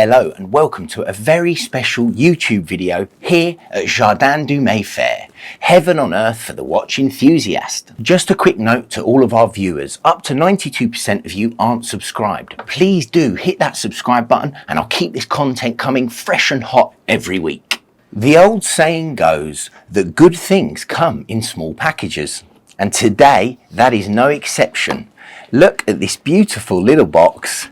Hello and welcome to a very special YouTube video here at Jardin du Mayfair, heaven on earth for the watch enthusiast. Just a quick note to all of our viewers, up to 92% of you aren't subscribed. Please do hit that subscribe button and I'll keep this content coming fresh and hot every week. The old saying goes that good things come in small packages, and today that is no exception. Look at this beautiful little box.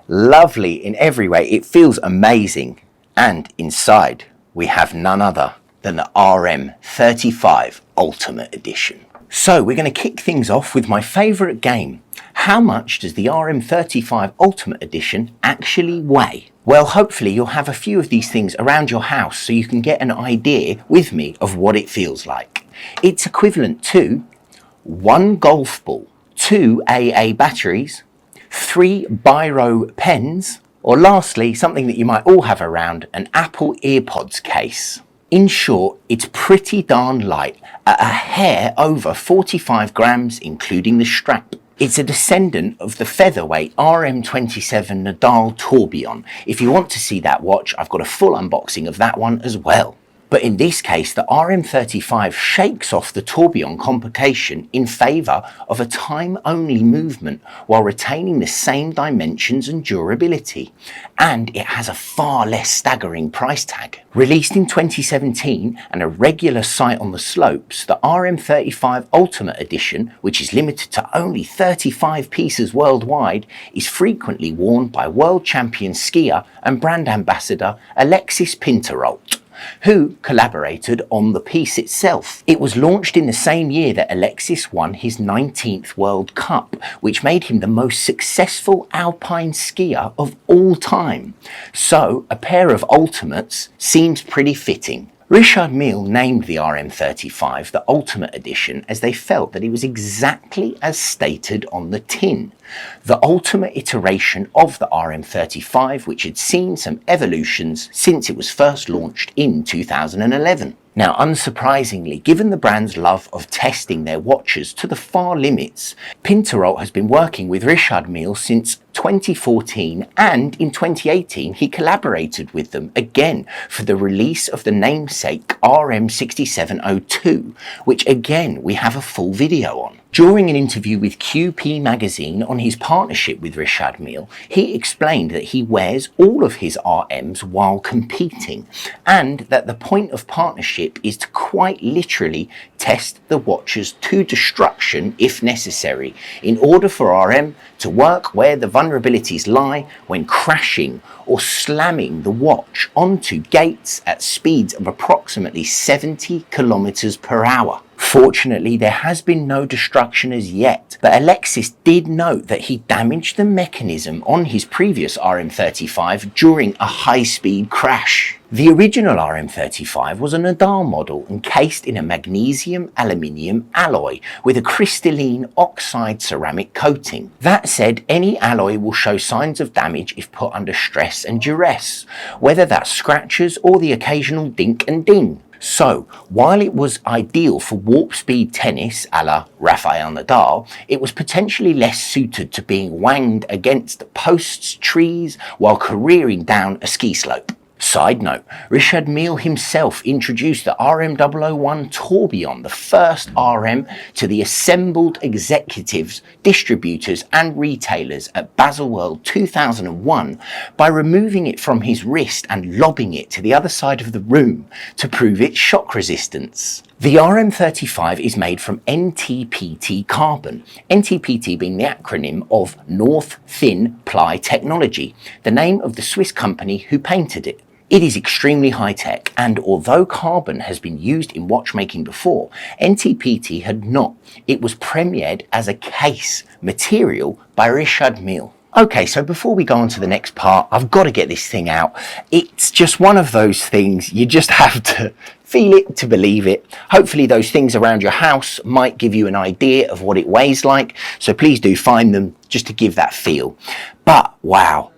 Lovely in every way, it feels amazing, and inside we have none other than the RM35 Ultimate Edition. So we're going to kick things off with my favourite game. How much does the RM35 Ultimate Edition actually weigh? Well, hopefully you'll have a few of these things around your house so you can get an idea with me of what it feels like. It's equivalent to 1 golf ball, 2 AA batteries, 3 biro pens, or lastly, something that you might all have around, an Apple AirPods case. In short, it's pretty darn light, at a hair over 45 grams, including the strap. It's a descendant of the featherweight RM27 Nadal tourbillon. If you want to see that watch, I've got a full unboxing of that one as well. But in this case, the RM35 shakes off the tourbillon complication in favour of a time-only movement while retaining the same dimensions and durability. And it has a far less staggering price tag. Released in 2017 and a regular sight on the slopes, the RM35 Ultimate Edition, which is limited to only 35 pieces worldwide, is frequently worn by world champion skier and brand ambassador Alexis Pinturault, who collaborated on the piece itself. It was launched in the same year that Alexis won his 19th World Cup, which made him the most successful alpine skier of all time. So a pair of ultimates seems pretty fitting. Richard Mille named the RM35 the Ultimate Edition as they felt that it was exactly as stated on the tin. The ultimate iteration of the RM35, which had seen some evolutions since it was first launched in 2011. Now, unsurprisingly, given the brand's love of testing their watches to the far limits, Pinturault has been working with Richard Mille since 2014, and in 2018 he collaborated with them again for the release of the namesake RM6702, which again we have a full video on. During an interview with QP magazine on his partnership with Richard Mille, he explained that he wears all of his RMs while competing, and that the point of partnership is to quite literally test the watches to destruction if necessary, in order for RM to work where the vulnerabilities lie when crashing or slamming the watch onto gates at speeds of approximately 70 kilometers per hour. Fortunately, there has been no destruction as yet, but Alexis did note that he damaged the mechanism on his previous RM35 during a high-speed crash. The original RM35 was a Nadal model encased in a magnesium-aluminium alloy with a crystalline oxide ceramic coating. That said, any alloy will show signs of damage if put under stress and duress, whether that's scratches or the occasional dink and ding. So, while it was ideal for warp speed tennis a la Rafael Nadal, it was potentially less suited to being wanged against posts, trees, while careering down a ski slope. Side note, Richard Mille himself introduced the RM001 tourbillon, the first RM, to the assembled executives, distributors and retailers at Baselworld 2001 by removing it from his wrist and lobbing it to the other side of the room to prove its shock resistance. The RM35 is made from NTPT carbon, NTPT being the acronym of North Thin Ply Technology, the name of the Swiss company who painted it. It is extremely high-tech, and although carbon has been used in watchmaking before, NTPT had not. It was premiered as a case material by Richard Mille. Okay, so before we go on to the next part, I've got to get this thing out. It's just one of those things, you just have to feel it to believe it. Hopefully those things around your house might give you an idea of what it weighs like, so please do find them just to give that feel. But wow,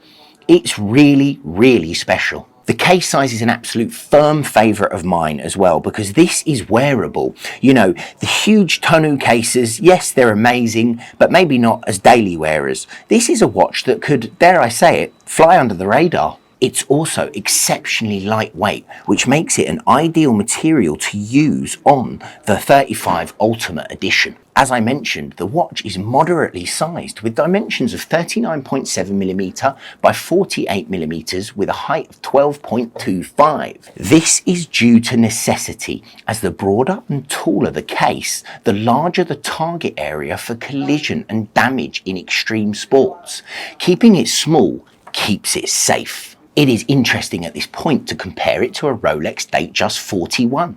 it's really, really special. The case size is an absolute firm favourite of mine as well, because this is wearable. You know, the huge tonneau cases, yes, they're amazing, but maybe not as daily wearers. This is a watch that could, dare I say it, fly under the radar. It's also exceptionally lightweight, which makes it an ideal material to use on the 35 Ultimate Edition. As I mentioned, the watch is moderately sized with dimensions of 39.7mm by 48mm with a height of 12.25. This is due to necessity, as the broader and taller the case, the larger the target area for collision and damage in extreme sports. Keeping it small keeps it safe. It is interesting at this point to compare it to a Rolex Datejust 41.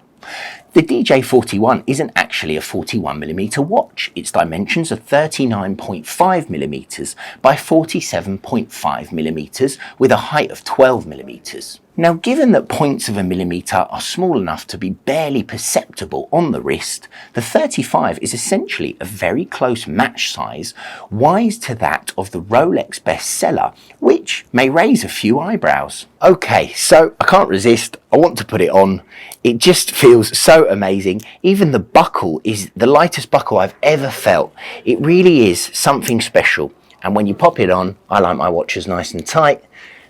The DJ41 isn't actually a 41mm watch. Its dimensions are 39.5mm by 47.5mm with a height of 12mm. Now, given that points of a millimetre are small enough to be barely perceptible on the wrist, the 35 is essentially a very close match size, wise to that of the Rolex bestseller, which may raise a few eyebrows. Okay, so I can't resist, I want to put it on. It just feels so amazing. Even the buckle is the lightest buckle I've ever felt. It really is something special. And when you pop it on, I like my watches nice and tight,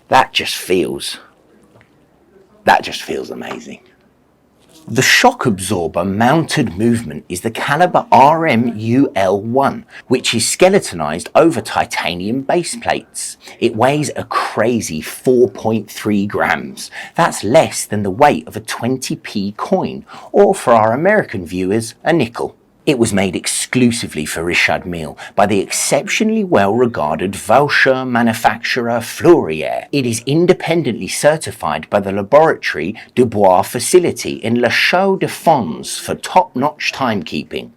that just feels amazing. The shock absorber mounted movement is the caliber RM035 which is skeletonized over titanium base plates. It weighs a crazy 4.3 grams. That's less than the weight of a 20p coin, or for our American viewers, a nickel. It was made exclusively for Richard Mille by the exceptionally well-regarded Vaucher manufacturer Fleurier. It is independently certified by the Laboratoire du Bois facility in La Chaux-de-Fonds for top-notch timekeeping.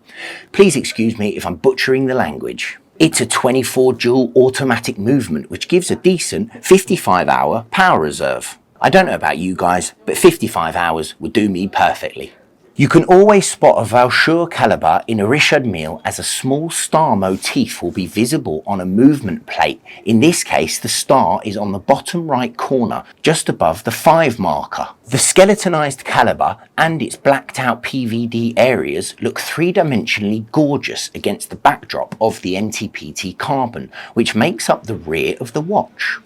Please excuse me if I'm butchering the language. It's a 24 joule automatic movement which gives a decent 55-hour power reserve. I don't know about you guys, but 55 hours would do me perfectly. You can always spot a Vaucher caliber in a Richard Mille as a small star motif will be visible on a movement plate. In this case, the star is on the bottom right corner, just above the 5 marker. The skeletonized caliber and its blacked out PVD areas look three-dimensionally gorgeous against the backdrop of the NTPT carbon, which makes up the rear of the watch.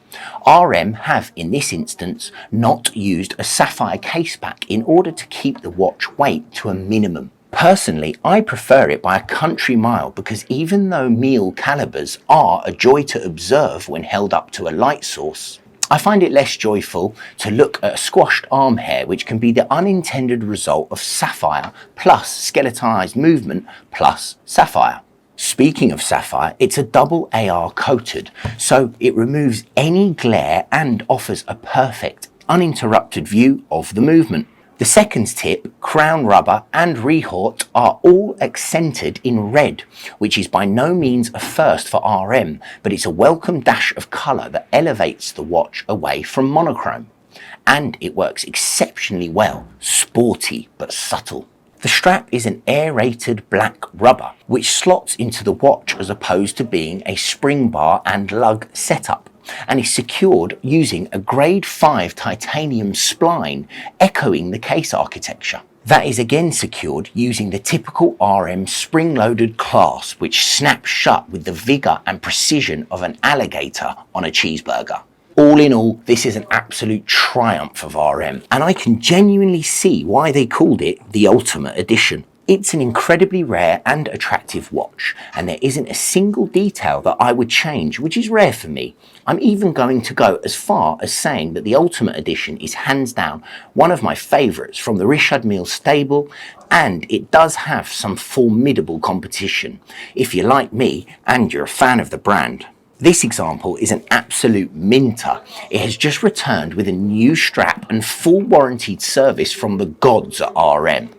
RM have, in this instance, not used a sapphire case pack in order to keep the watch weight to a minimum. Personally, I prefer it by a country mile because even though Mille calibers are a joy to observe when held up to a light source, I find it less joyful to look at a squashed arm hair, which can be the unintended result of sapphire plus skeletonized movement plus sapphire. Speaking of sapphire, it's a double AR coated, so it removes any glare and offers a perfect, uninterrupted view of the movement. The second tip, crown rubber and rehort are all accented in red, which is by no means a first for RM, but it's a welcome dash of colour that elevates the watch away from monochrome. And it works exceptionally well, sporty but subtle. The strap is an aerated black rubber, which slots into the watch as opposed to being a spring bar and lug setup, and is secured using a grade 5 titanium spline, echoing the case architecture. That is again secured using the typical RM spring-loaded clasp, which snaps shut with the vigour and precision of an alligator on a cheeseburger. All in all, this is an absolute triumph of RM, and I can genuinely see why they called it the Ultimate Edition. It's an incredibly rare and attractive watch, and there isn't a single detail that I would change, which is rare for me. I'm even going to go as far as saying that the Ultimate Edition is hands down one of my favourites from the Richard Mille stable, and it does have some formidable competition, if you're like me and you're a fan of the brand. This example is an absolute minter. It has just returned with a new strap and full warranted service from the gods at RM.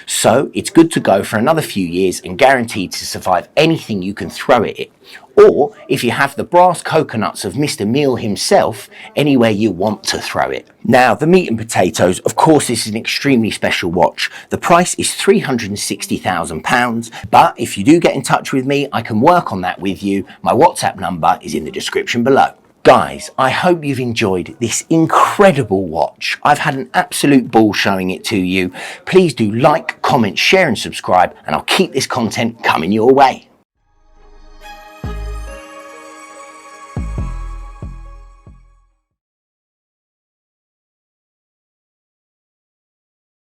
So it's good to go for another few years and guaranteed to survive anything you can throw at it. Or, if you have the brass coconuts of Mr. Mille himself, anywhere you want to throw it. Now, the meat and potatoes, of course this is an extremely special watch. The price is £360,000, but if you do get in touch with me, I can work on that with you. My WhatsApp number is in the description below. Guys, I hope you've enjoyed this incredible watch. I've had an absolute ball showing it to you. Please do like, comment, share and subscribe, and I'll keep this content coming your way.